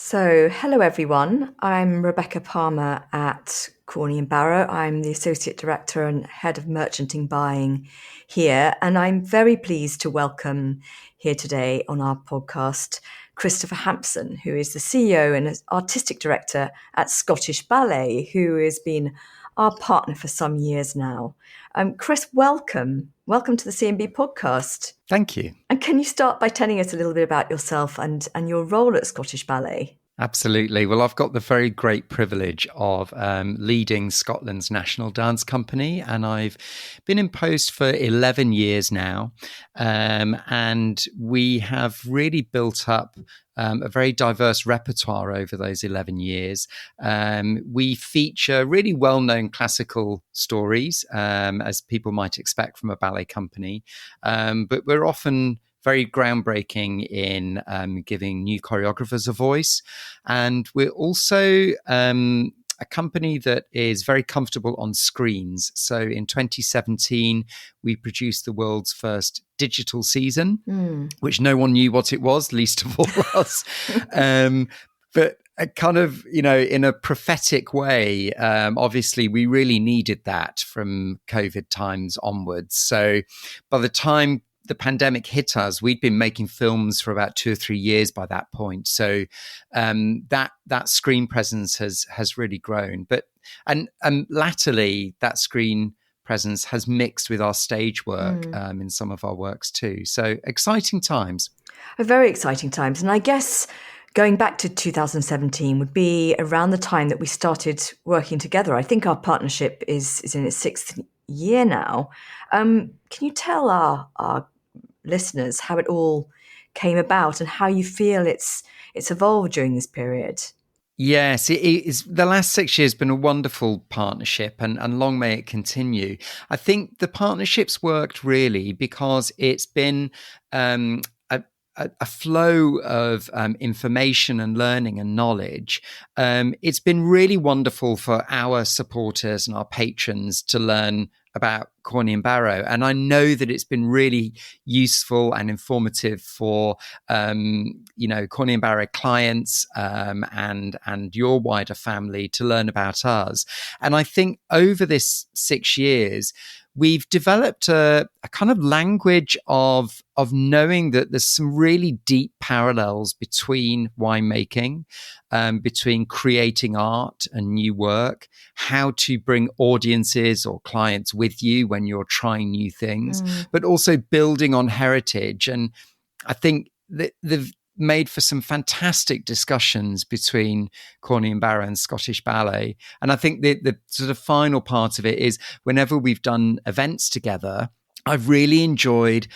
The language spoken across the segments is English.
So, hello everyone. I'm Rebecca Palmer at Corney and Barrow. I'm the Associate Director and Head of Merchanting Buying here, and I'm very pleased to welcome here today on our podcast Christopher Hampson, who is the CEO and Artistic Director at Scottish Ballet, who has been our partner for some years now. Chris, welcome. Welcome to the C&B podcast. Thank you. And can you start by telling us a little bit about yourself and your role at Scottish Ballet? Absolutely. Well, I've got the very great privilege of leading Scotland's national dance company, and I've been in post for 11 years now. And we have really built up a very diverse repertoire over those 11 years. We feature really well-known classical stories, as people might expect from a ballet company, but we're often very groundbreaking in giving new choreographers a voice. And we're also a company that is very comfortable on screens. So in 2017, we produced the world's first digital season, which no one knew what it was, least of all us. But kind of, in a prophetic way, obviously, we really needed that from COVID times onwards. So by the time the pandemic hit us, we'd been making films for about 2 or 3 years by that point. So that screen presence has really grown. But and latterly, that screen presence has mixed with our stage work in some of our works too. So exciting times. Very exciting times. And I guess going back to 2017 would be around the time that we started working together. I think our partnership is in its 6th year now. Can you tell our listeners how it all came about and how you feel it's evolved during this period? Yes, it is. The last 6 years has been a wonderful partnership, and long may it continue. I think the partnership's worked really because it's been a flow of information and learning and knowledge. It's been really wonderful for our supporters and our patrons to learn about Corney and Barrow. And I know that it's been really useful and informative for, Corney and Barrow clients and your wider family to learn about us. And I think over this 6 years, we've developed a kind of language of knowing that there's some really deep parallels between winemaking, between creating art and new work, how to bring audiences or clients with you when you're trying new things, but also building on heritage. And I think that they've made for some fantastic discussions between Corney and Barrow and Scottish Ballet. And I think the sort of final part of it is whenever we've done events together, I've really enjoyed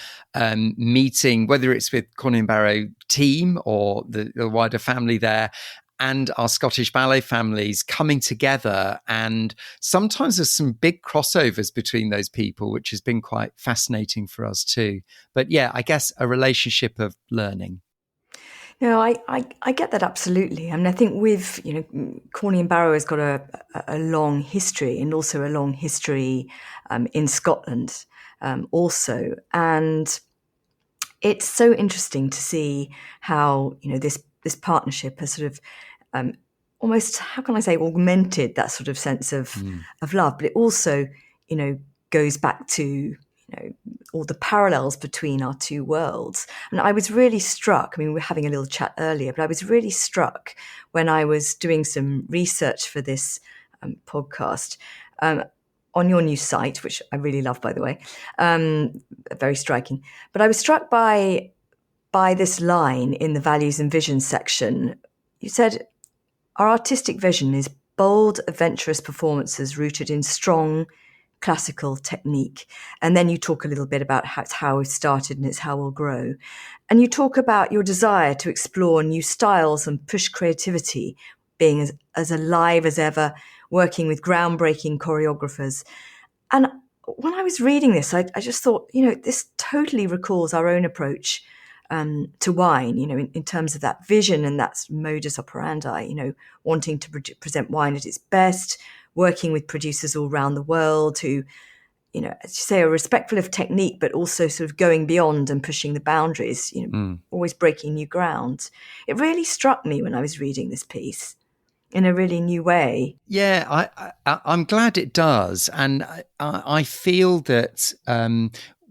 meeting, whether it's with Corney and Barrow team or the wider family there, and our Scottish Ballet families coming together. And sometimes there's some big crossovers between those people, which has been quite fascinating for us too. But yeah, I guess a relationship of learning. No, I get that absolutely. I mean, I think with, Corney and Barrow has got a long history, and also a long history in Scotland also. And it's so interesting to see how, this partnership has sort of almost, how can I say, augmented that sort of sense of love. But it also, goes back to, all the parallels between our two worlds. And I was really struck, we were having a little chat earlier, but I was really struck when I was doing some research for this podcast on your new site, which I really love, by the way, very striking. But I was struck by this line in the values and visions section. You said, our artistic vision is bold, adventurous performances rooted in strong classical technique. And then you talk a little bit about how it started and it's how we'll grow. And you talk about your desire to explore new styles and push creativity, being as alive as ever, working with groundbreaking choreographers. And when I was reading this, I just thought, this totally recalls our own approach to wine, in terms of that vision and that modus operandi, wanting to present wine at its best, working with producers all around the world who, as you say, are respectful of technique, but also sort of going beyond and pushing the boundaries, always breaking new ground. It really struck me when I was reading this piece in a really new way. Yeah, I'm glad it does, and I feel that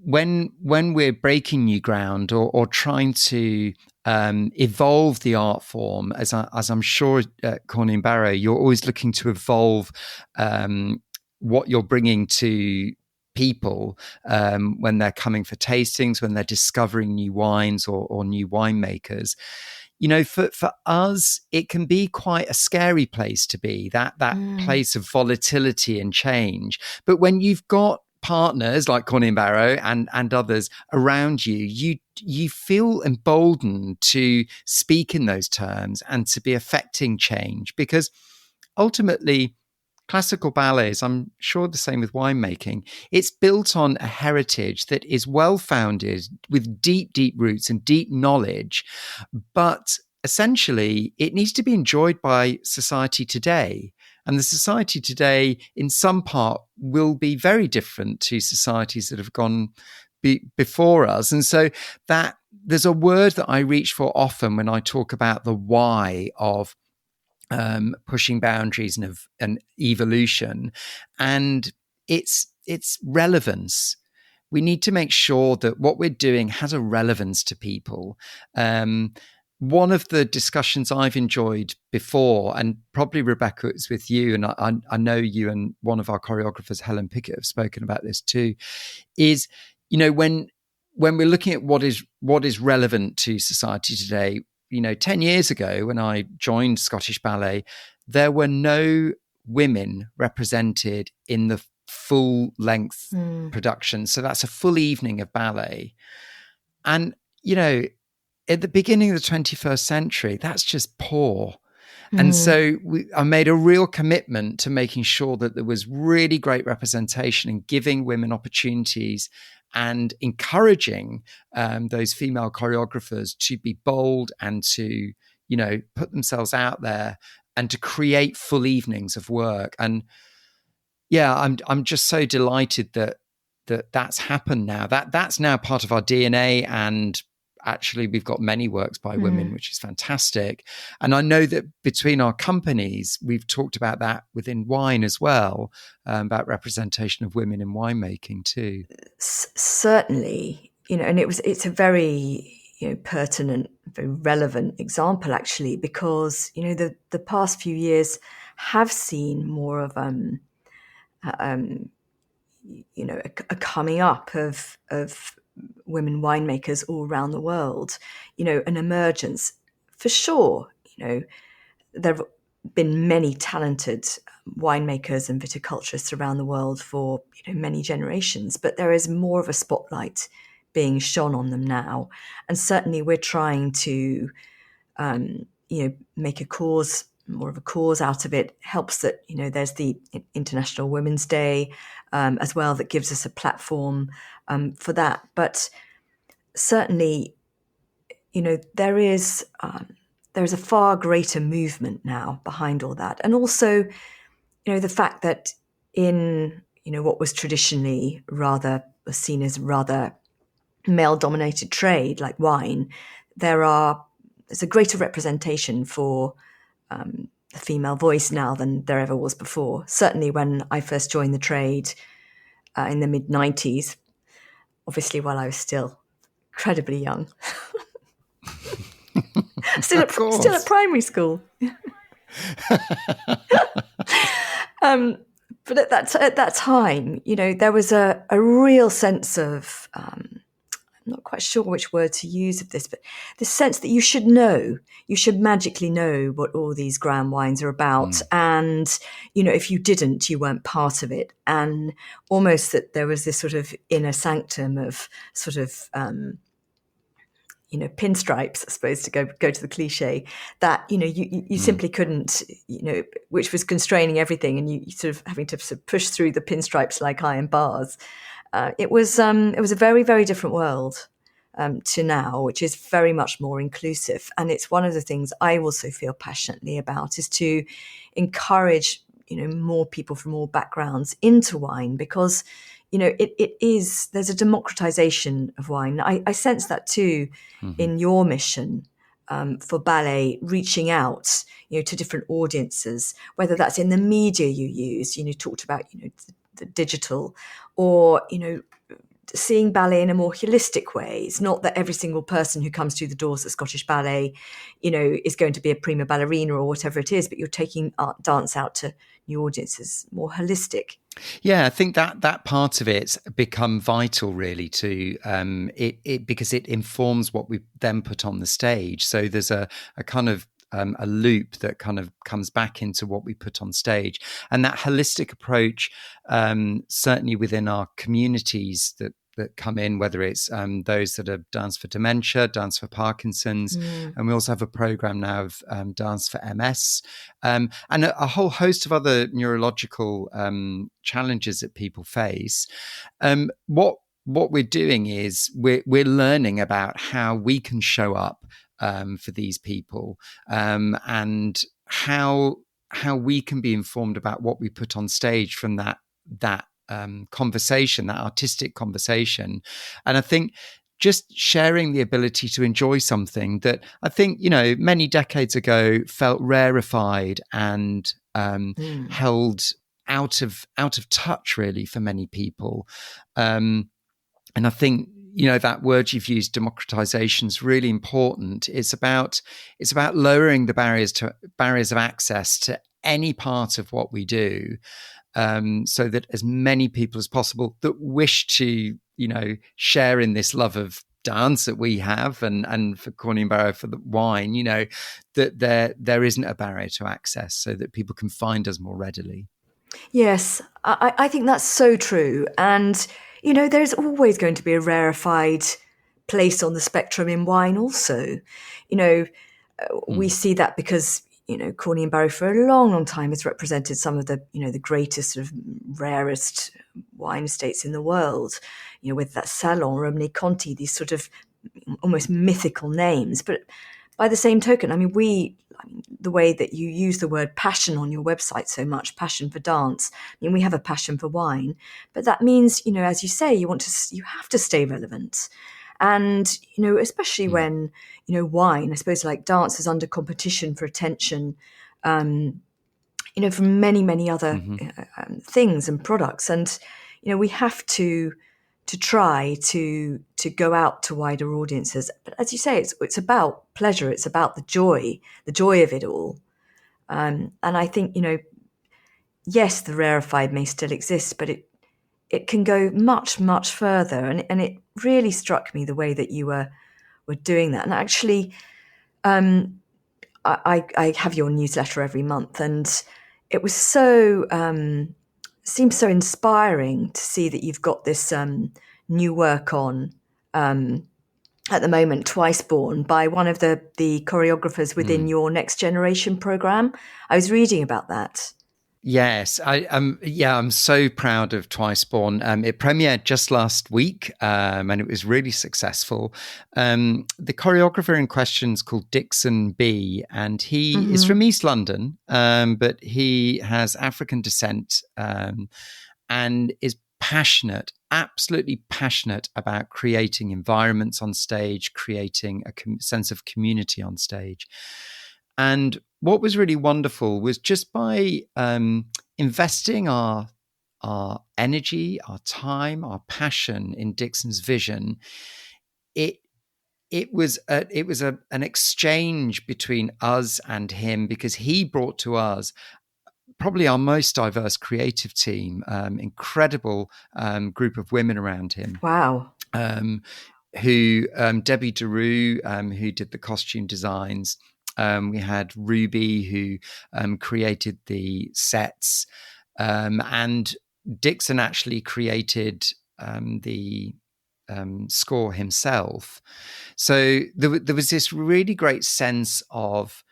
when we're breaking new ground or trying to evolve the art form, as I'm sure at Corny and Barrow, you're always looking to evolve what you're bringing to people when they're coming for tastings, when they're discovering new wines or new winemakers. For us, it can be quite a scary place to be, that place of volatility and change. But when you've got partners like Corny and Barrow and others around you, you feel emboldened to speak in those terms and to be affecting change, because ultimately classical ballets, I'm sure the same with winemaking, it's built on a heritage that is well founded with deep, deep roots and deep knowledge. But essentially, it needs to be enjoyed by society today. And the society today, in some part, will be very different to societies that have gone before us. And so that there's a word that I reach for often when I talk about the why of pushing boundaries and evolution, and it's relevance. We need to make sure that what we're doing has a relevance to people. One of the discussions I've enjoyed before, and probably Rebecca, it's with you, and I know you and one of our choreographers, Helen Pickett, have spoken about this too, is when we're looking at what is relevant to society today. 10 years ago, when I joined Scottish Ballet, there were no women represented in the full length production. So that's a full evening of ballet. And, at the beginning of the 21st century, that's just poor. And so I made a real commitment to making sure that there was really great representation and giving women opportunities and encouraging those female choreographers to be bold and to, put themselves out there and to create full evenings of work. And yeah, I'm just so delighted that's happened now. That's now part of our DNA, and actually we've got many works by women, which is fantastic. And I know that between our companies, we've talked about that within wine as well, about representation of women in winemaking too. Certainly, and it's a very pertinent, very relevant example actually, because the past few years have seen more of a coming up of women winemakers all around the world, an emergence for sure. There have been many talented winemakers and viticulturists around the world for many generations, but there is more of a spotlight being shone on them now. And certainly we're trying to make more of a cause out of it. Helps that there's the International Women's Day as well, that gives us a platform for that. But certainly there is a far greater movement now behind all that. And also the fact that in what was traditionally rather seen as rather male dominated trade like wine, there's a greater representation for the female voice now than there ever was before. Certainly when I first joined the trade in the mid-90s, obviously while I was still incredibly young. still at primary school. But at that time, there was a real sense of I'm not quite sure which word to use of this, but the sense that you should magically know what all these grand wines are about. And, if you didn't, you weren't part of it. And almost that there was this sort of inner sanctum of sort of, pinstripes, I suppose, to go to the cliche, that, you simply couldn't, which was constraining everything, and you sort of having to sort of push through the pinstripes like iron bars. It was a very, very different world to now, which is very much more inclusive. And it's one of the things I also feel passionately about, is to encourage, more people from all backgrounds into wine, because, there's a democratization of wine. I sense that too in your mission for ballet, reaching out, to different audiences, whether that's in the media you use, talked about, the digital, or, seeing ballet in a more holistic way. It's not that every single person who comes through the doors at Scottish Ballet, is going to be a prima ballerina or whatever it is, but you're taking dance out to new audiences, more holistic. Yeah, I think that part of it's become vital, really, to it because it informs what we then put on the stage. So there's a kind of a loop that kind of comes back into what we put on stage, and that holistic approach, certainly within our communities that come in, whether it's those that have Dance for Dementia, Dance for Parkinson's, and we also have a program now of Dance for MS, and a whole host of other neurological challenges that people face. What we're doing is we're learning about how we can show up for these people, and how we can be informed about what we put on stage from that conversation, that artistic conversation. And I think just sharing the ability to enjoy something that I think, many decades ago felt rarefied and held out of touch, really, for many people. And I think, that word you've used, democratization, is really important. It's about lowering the barriers of access to any part of what we do, so that as many people as possible that wish to, share in this love of dance that we have, and for Corny and Barrow, for the wine, that there isn't a barrier to access, so that people can find us more readily. Yes, I think that's so true. And, there's always going to be a rarefied place on the spectrum in wine also. We see that because, Corny and Barrow for a long, long time has represented some of the, the greatest sort of rarest wine estates in the world, with that Salon, Romney Conti, these sort of almost mythical names. But by the same token, the way that you use the word passion on your website so much, passion for dance, we have a passion for wine, but that means, as you say, you have to stay relevant. And, especially when, wine, I suppose, like dance, is under competition for attention, from many, many other things and products. And, we have to try to go out to wider audiences. But as you say, it's about pleasure. It's about the joy of it all. And I think, yes, the rarefied may still exist, but it can go much, much further. And it really struck me the way that you were doing that. And actually, I have your newsletter every month, and it was seems so inspiring to see that you've got this new work on at the moment, Twice Born, by one of the choreographers within your Next Generation program. I was reading about that. Yes, I'm so proud of Twice Born. It premiered just last week, and it was really successful. The choreographer in question is called Dixon B, and he is from East London, but he has African descent, and is passionate, absolutely passionate about creating environments on stage, creating a sense of community on stage. And what was really wonderful was just by investing our energy, our time, our passion in Dixon's vision, it was an exchange between us and him, because he brought to us probably our most diverse creative team, incredible group of women around him. Wow. Who Debbie DeRue, who did the costume designs. We had Ruby, who created the sets, and Dixon actually created the score himself. So there was this really great sense of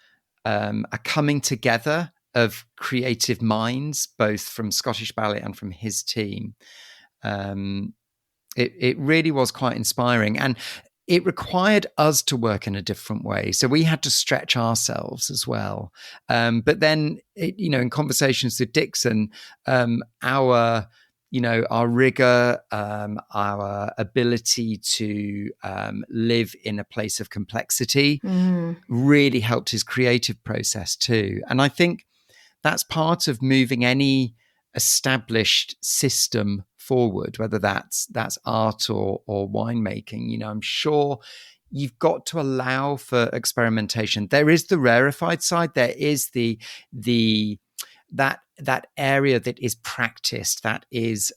a coming together of creative minds, both from Scottish Ballet and from his team. It really was quite inspiring, and it required us to work in a different way. So we had to stretch ourselves as well. But then, in conversations with Dixon, our our rigor, our ability to live in a place of complexity really helped his creative process too. And I think that's part of moving any established system forward, whether that's art or winemaking. I'm sure you've got to allow for experimentation. There is the rarefied side. There is that area that is practiced, that is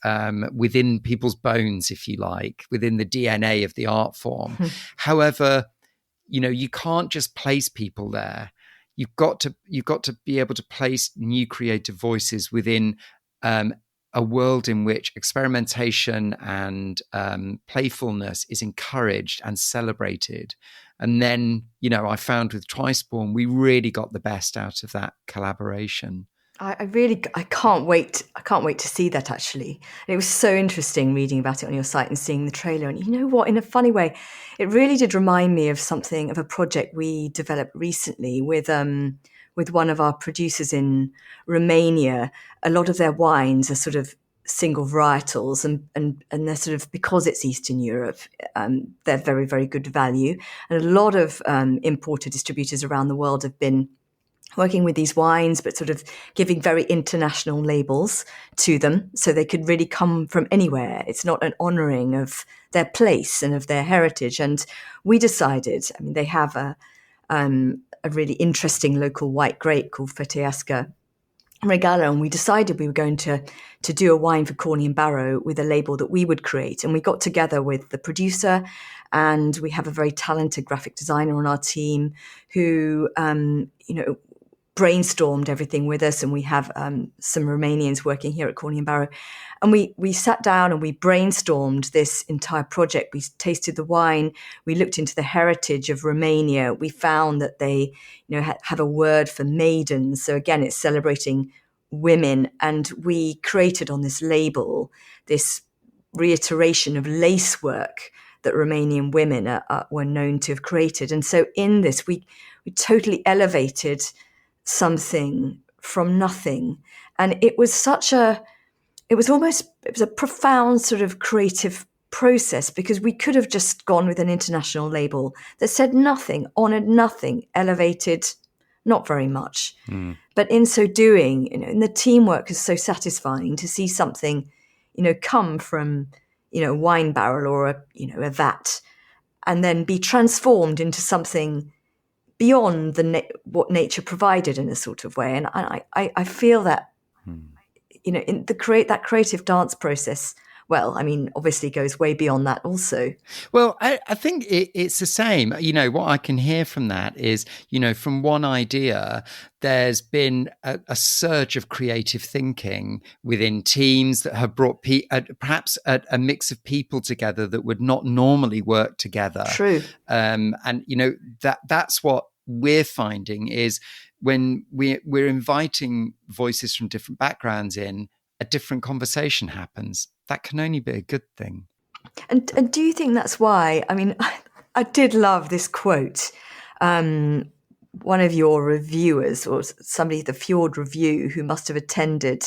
within people's bones, if you like, within the DNA of the art form. However, you can't just place people there. You've got to be able to place new creative voices within a world in which experimentation and playfulness is encouraged and celebrated. And then, I found with Twiceborn, we really got the best out of that collaboration. I can't wait. I can't wait to see that, actually. It was so interesting reading about it on your site and seeing the trailer. And you know what? In a funny way, it really did remind me of a project we developed recently with one of our producers in Romania. A lot of their wines are sort of single varietals, and they're sort of, because it's Eastern Europe, they're very, very good value. And a lot of importer distributors around the world have been working with these wines, but sort of giving very international labels to them so they could really come from anywhere. It's not an honouring of their place and of their heritage. And we decided, they have a really interesting local white grape called Feteasca Regala, and we decided we were going to do a wine for Corny and Barrow with a label that we would create. And we got together with the producer, and we have a very talented graphic designer on our team who, brainstormed everything with us, and we have some Romanians working here at Corny and Barrow, and we sat down and we brainstormed this entire project. We tasted the wine, we looked into the heritage of Romania. We found that they have a word for maidens, so again it's celebrating women, and we created on this label this reiteration of lace work that Romanian women were known to have created. And so in this we totally elevated something from nothing. And it was a profound sort of creative process, because we could have just gone with an international label that said nothing, honored nothing, elevated not very much. But in so doing, and the teamwork is so satisfying to see something, come from, a wine barrel or a vat, and then be transformed into something beyond what nature provided in a sort of way. And I feel that, in that creative dance process, obviously goes way beyond that also. Well, I think it's the same. What I can hear from that is, from one idea, there's been a surge of creative thinking within teams that have brought perhaps a mix of people together that would not normally work together. True. And that's what we're finding is when we're inviting voices from different backgrounds in, a different conversation happens. That can only be a good thing. And do you think that's why? I did love this quote. One of your reviewers, or somebody at the Fjord Review, who must have attended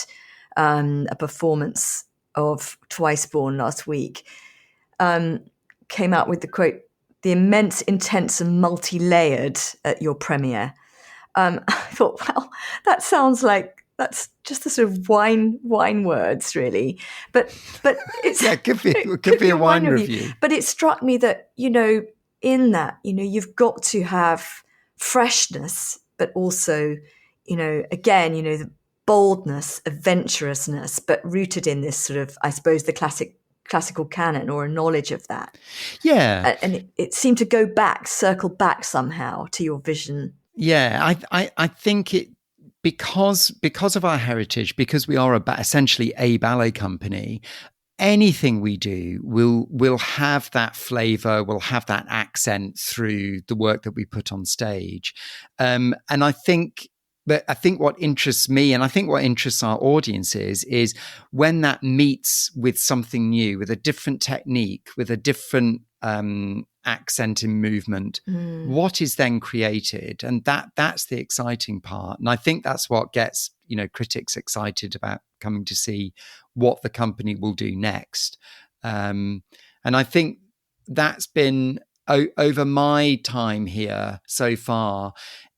a performance of Twiceborn last week, came out with the quote, "The immense, intense and multi-layered" at your premiere. I thought, well, that sounds like that's just the sort of wine words, really. But it's yeah, it could be a wine review. But it struck me that, in that, you've got to have freshness, but also, again, the boldness, adventurousness, but rooted in this sort of, I suppose, the classical canon, or a knowledge of that. Yeah. And it seemed to circle back somehow to your vision. Yeah, I think it, because of our heritage, because we are essentially a ballet company, anything we do will have that flavor, will have that accent through the work that we put on stage. And I think what interests me, and I think what interests our audience is when that meets with something new, with a different technique, with a different accent in movement, what is then created? And that's the exciting part. And I think that's what gets critics excited about coming to see what the company will do next. And I think that's been over my time here so far.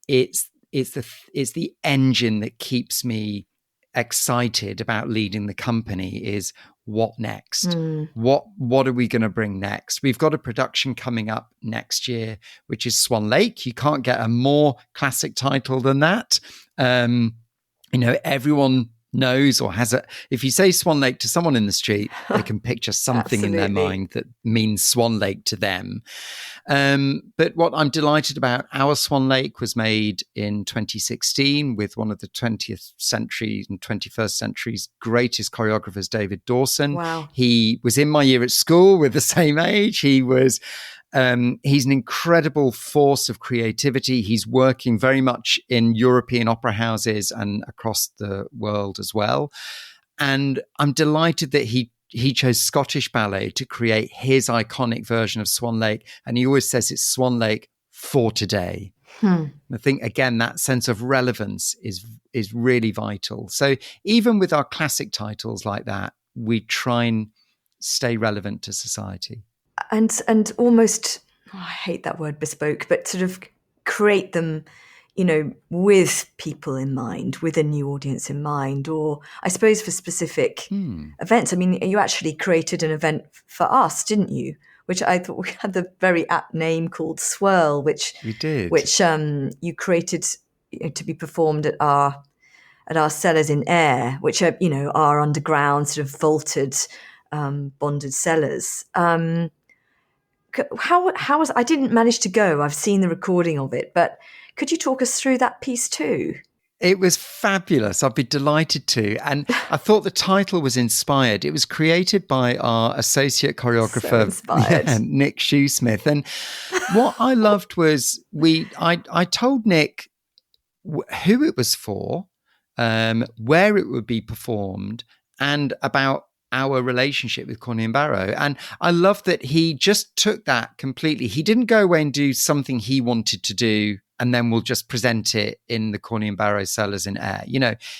It's the engine that keeps me excited about leading the company. Is what next? What are we going to bring next? We've got a production coming up next year, which is Swan Lake. You can't get a more classic title than that. Everyone knows or has if you say Swan Lake to someone in the street, they can picture something in their mind that means Swan Lake to them. But what I'm delighted about, our Swan Lake was made in 2016 with one of the 20th century and 21st century's greatest choreographers, David Dawson. Wow. He was in my year at school. We're the same age. He's an incredible force of creativity. He's working very much in European opera houses and across the world as well. And I'm delighted that he chose Scottish Ballet to create his iconic version of Swan Lake. And he always says it's Swan Lake for today. I think, again, that sense of relevance is really vital. So even with our classic titles like that, we try and stay relevant to society. And almost, I hate that word bespoke, but sort of create them, with people in mind, with a new audience in mind, or I suppose for specific events. I mean, you actually created an event for us, didn't you? Which I thought we had the very apt name called Swirl, which we did, which you created to be performed at our cellars in Ayr, which are our underground sort of vaulted bonded cellars. How was I didn't manage to go. I've seen the recording of it, but could you talk us through that piece too? It was fabulous. I'd be delighted to. And I thought the title was inspired. It was created by our associate choreographer, Nick Shoesmith. And what I loved was I told Nick who it was for, where it would be performed, and about our relationship with Corny and Barrow. And I love that he just took that completely. He didn't go away and do something he wanted to do and then we'll just present it in the Corny and Barrow cellars in Ayr.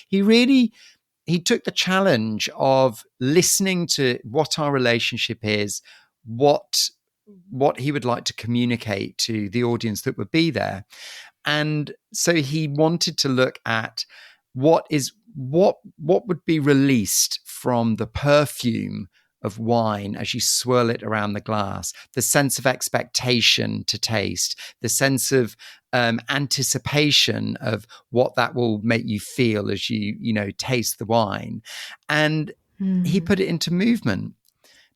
He took the challenge of listening to what our relationship is, what he would like to communicate to the audience that would be there. And so he wanted to look at what would be released from the perfume of wine as you swirl it around the glass, the sense of expectation to taste, the sense of anticipation of what that will make you feel as you taste the wine. And he put it into movement.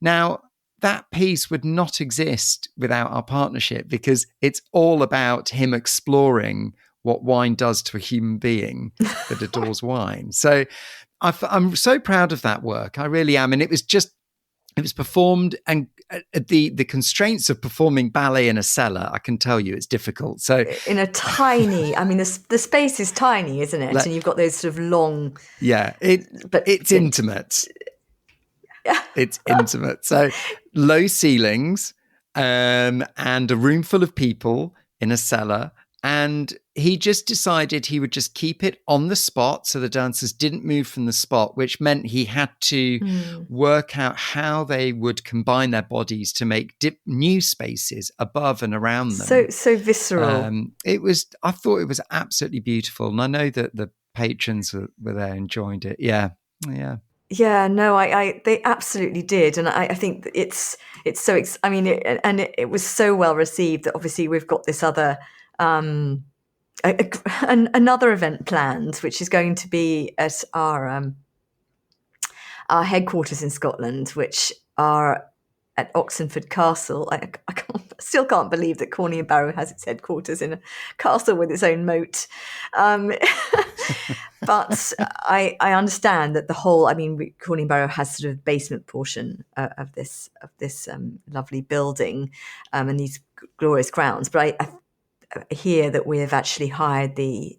Now, that piece would not exist without our partnership, because it's all about him exploring what wine does to a human being that adores wine. So I'm so proud of that work. I really am. And it was performed, and the constraints of performing ballet in a cellar, I can tell you, it's difficult. So in a tiny, I mean, the space is tiny, isn't it? And you've got those sort of long. Yeah, it's intimate. It's intimate. So low ceilings and a room full of people in a cellar. And he just decided he would just keep it on the spot so the dancers didn't move from the spot, which meant he had to work out how they would combine their bodies to make new spaces above and around them. So visceral. I thought it was absolutely beautiful. And I know that the patrons were there, enjoyed it. Yeah. Yeah, no, they absolutely did, and I think it's so. It was so well received that obviously we've got this other another event planned, which is going to be at our headquarters in Scotland, which are at Oxenford Castle. I still can't believe that Corny and Barrow has its headquarters in a castle with its own moat. But I understand that the whole, Corny and Barrow has sort of basement portion of this lovely building and these glorious grounds. But I hear that we have actually hired the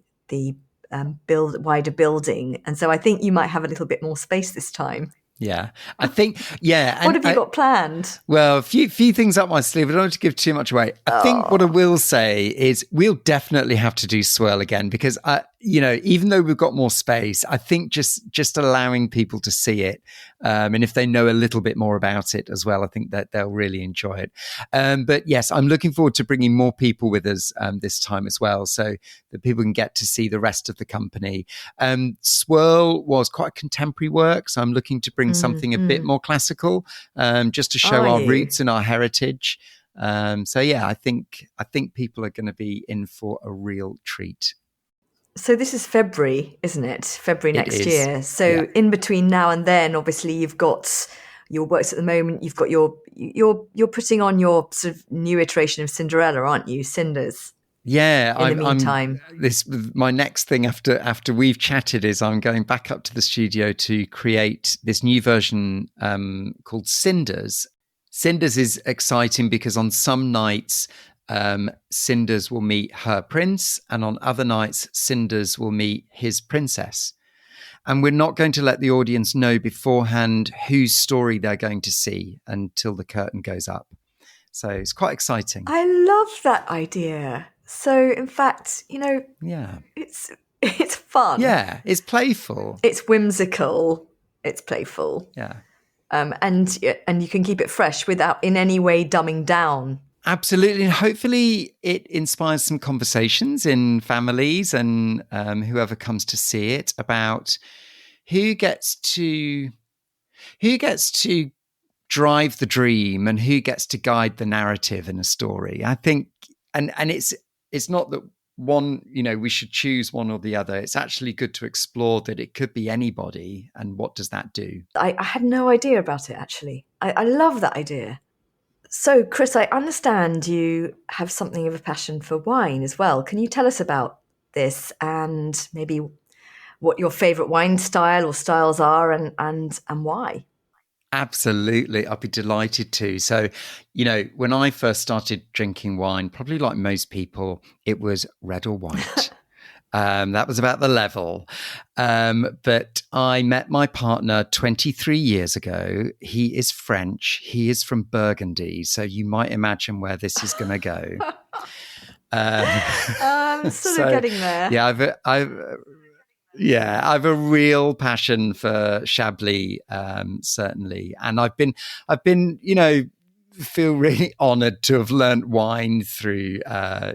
wider building, and so I think you might have a little bit more space this time. Yeah, I think, yeah. What have you got planned? Well, a few things up my sleeve. I don't want to give too much away. I think what I will say is we'll definitely have to do Swirl again, because even though we've got more space, I think just allowing people to see it, and if they know a little bit more about it as well, I think that they'll really enjoy it. But yes, I'm looking forward to bringing more people with us this time as well, so that people can get to see the rest of the company. Swirl was quite contemporary work, so I'm looking to bring something a bit more classical, just to show our roots and our heritage. So yeah, I think people are going to be in for a real treat. So this is February, isn't it? February next is. year. So Yeah. in between now and then, obviously, you've got your works at the moment. You've got you're putting on your sort of new iteration of Cinderella, aren't you? Cinders. Yeah, In the meantime, my next thing after we've chatted is I'm going back up to the studio to create this new version called Cinders. Cinders is exciting because on some nights, Cinders will meet her prince, and on other nights, Cinders will meet his princess. And we're not going to let the audience know beforehand whose story they're going to see until the curtain goes up. So it's quite exciting. I love that idea. So in fact, yeah, it's fun. Yeah, it's playful. It's whimsical. It's playful. Yeah. And you can keep it fresh without in any way dumbing down. Absolutely. And hopefully it inspires some conversations in families and whoever comes to see it about who gets to drive the dream and who gets to guide the narrative in a story. I think, and it's not that one, we should choose one or the other. It's actually good to explore that it could be anybody. And what does that do? I had no idea about it, actually. I love that idea. So, Chris, I understand you have something of a passion for wine as well. Can you tell us about this and maybe what your favourite wine style or styles are and why? Absolutely. I'd be delighted to. So, when I first started drinking wine, probably like most people, it was red or white. That was about the level. But I met my partner 23 years ago. He is French. He is from Burgundy. So you might imagine where this is going to go. I'm sort of getting there. Yeah, I have a real passion for Chablis, certainly. And I've been, feel really honoured to have learnt wine through, our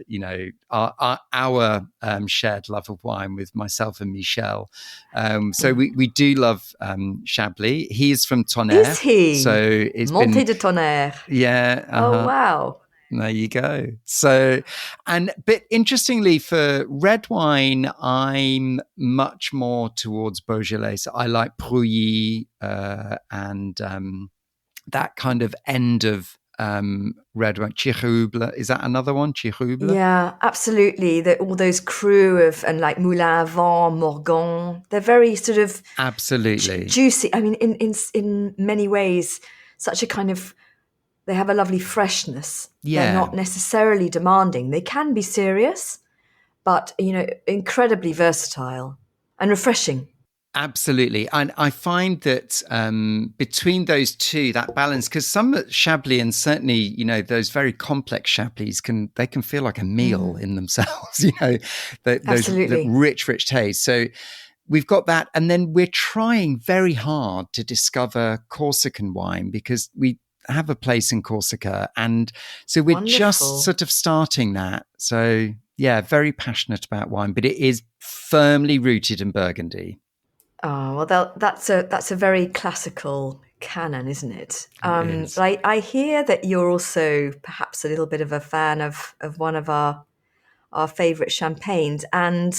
shared love of wine with myself and Michel. So we do love Chablis. He is from Tonnerre. Is he? So it's Monté de Tonnerre. Yeah. Oh, wow. There you go. So, but interestingly, for red wine, I'm much more towards Beaujolais. So I like Preuilly and that kind of end of red wine. Chirouble, is that another one? Chirouble? Yeah, absolutely. All those crew and like Moulin à Vent, Morgon, they're very sort of absolutely juicy. I mean, in many ways, such a kind of, they have a lovely freshness. Yeah. They're not necessarily demanding. They can be serious, but, incredibly versatile and refreshing. Absolutely. And I find that between those two, that balance, because some Chablis and certainly, those very complex Chablis can feel like a meal in themselves, those rich taste. So we've got that. And then we're trying very hard to discover Corsican wine because we have a place in Corsica. And so we're just sort of starting that. So yeah, very passionate about wine, but it is firmly rooted in Burgundy. Oh, well, that's a very classical canon, isn't it? It is. I hear that you're also perhaps a little bit of a fan of one of our favourite champagnes, and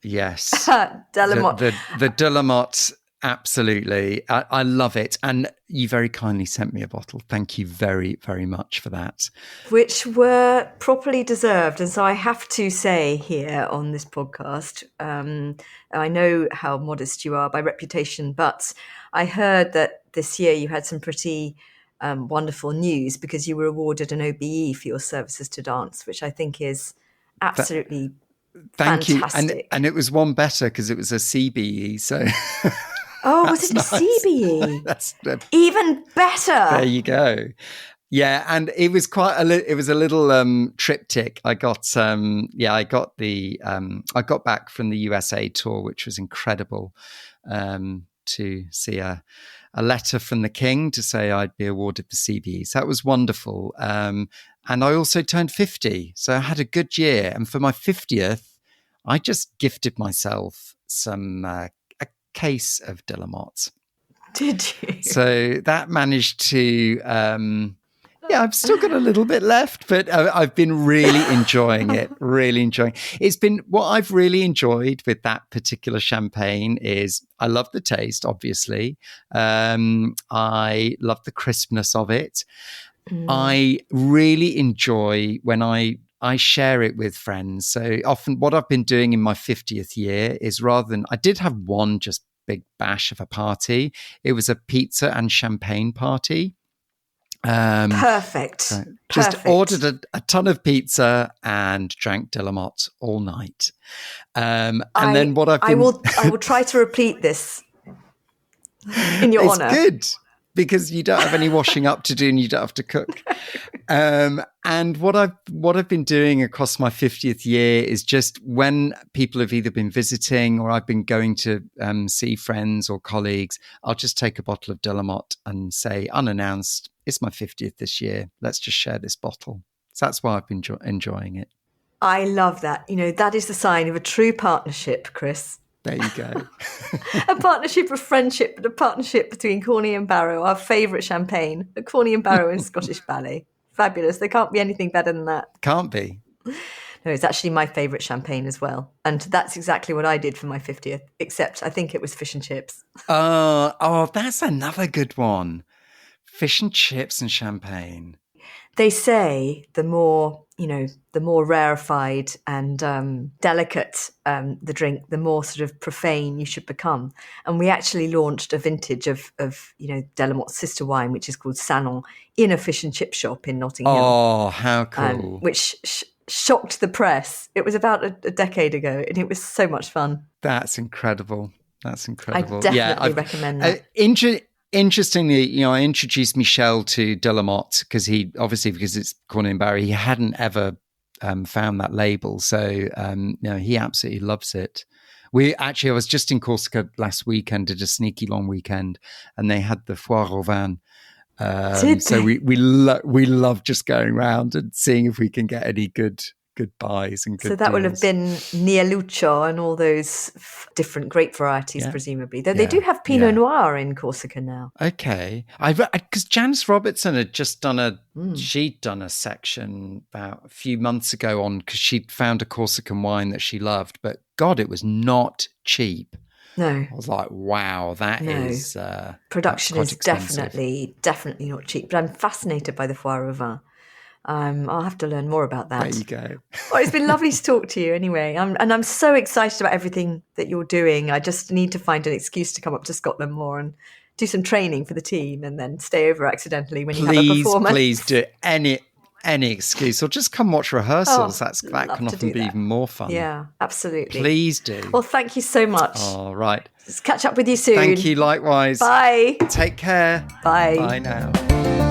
yes, Delamotte. The Delamotte. Absolutely. I love it. And you very kindly sent me a bottle. Thank you very, very much for that. Which were properly deserved. And so I have to say here on this podcast, I know how modest you are by reputation, but I heard that this year you had some pretty wonderful news because you were awarded an OBE for your services to dance, which I think is absolutely fantastic. You. And it was one better because it was a CBE. So... Oh, was it a CBE? That's even better. There you go. Yeah, and it was quite it was a little triptych. I got I got back from the USA tour, which was incredible, to see a letter from the king to say I'd be awarded the CBE. So that was wonderful. And I also turned 50, so I had a good year. And for my 50th, I just gifted myself a case of de la Motte. Did you? So that managed to, I've still got a little bit left, but I've been really enjoying it, It's been, what I've really enjoyed with that particular champagne is I love the taste, obviously. I love the crispness of it. I really enjoy when I share it with friends. So often what I've been doing in my 50th year is, rather than, I did have one just big bash of a party. It was a pizza and champagne party. Perfect. So just ordered a ton of pizza and drank de la Motte all night. And then what I've been... I will try to repeat this in your honor. It's good because you don't have any washing up to do and you don't have to cook. And what I've been doing across my 50th year is, just when people have either been visiting or I've been going to see friends or colleagues, I'll just take a bottle of de la Motte and say, unannounced, it's my 50th this year. Let's just share this bottle. So that's why I've been enjoying it. I love that. That is the sign of a true partnership, Chris. There you go. A partnership of friendship, but a partnership between Corny and Barrow, our favourite champagne, Corny and Barrow and Scottish Ballet. Fabulous. There can't be anything better than that. Can't be. No, it's actually my favourite champagne as well. And that's exactly what I did for my 50th, except I think it was fish and chips. Oh, that's another good one. Fish and chips and champagne. They say the more rarefied and delicate the drink, the more sort of profane you should become. And we actually launched a vintage of de la Motte's sister wine, which is called Salon, in a fish and chip shop in Notting Hill. Oh, how cool. Which shocked the press. It was about a decade ago, and it was so much fun. That's incredible. I definitely recommend that. Interestingly, I introduced Michel to de la Motte because it's Corny and Barrow, he hadn't ever found that label. So, he absolutely loves it. I was just in Corsica last weekend, did a sneaky long weekend, and they had the foire au vin. So we love just going around and seeing if we can get any good buys and good So that deals. will have been Nielucho and all those different grape varieties, presumably. Though they do have Pinot Noir in Corsica now. Okay. Because Janice Robertson had just she'd done a section about a few months ago on, because she'd found a Corsican wine that she loved, but God, it was not cheap. No. I was like, wow, that is... Production is expensive. definitely not cheap, but I'm fascinated by the foire au vin. I'll have to learn more about that. There you go. Well, it's been lovely to talk to you anyway. I'm so excited about everything that you're doing. I just need to find an excuse to come up to Scotland more and do some training for the team and then stay over accidentally when you have a performance. Please do any excuse, or just come watch rehearsals. That can often be even more fun. Yeah, absolutely. Please do. Well, thank you so much. All right. Let's catch up with you soon. Thank you, likewise. Bye. Take care. Bye. Bye now.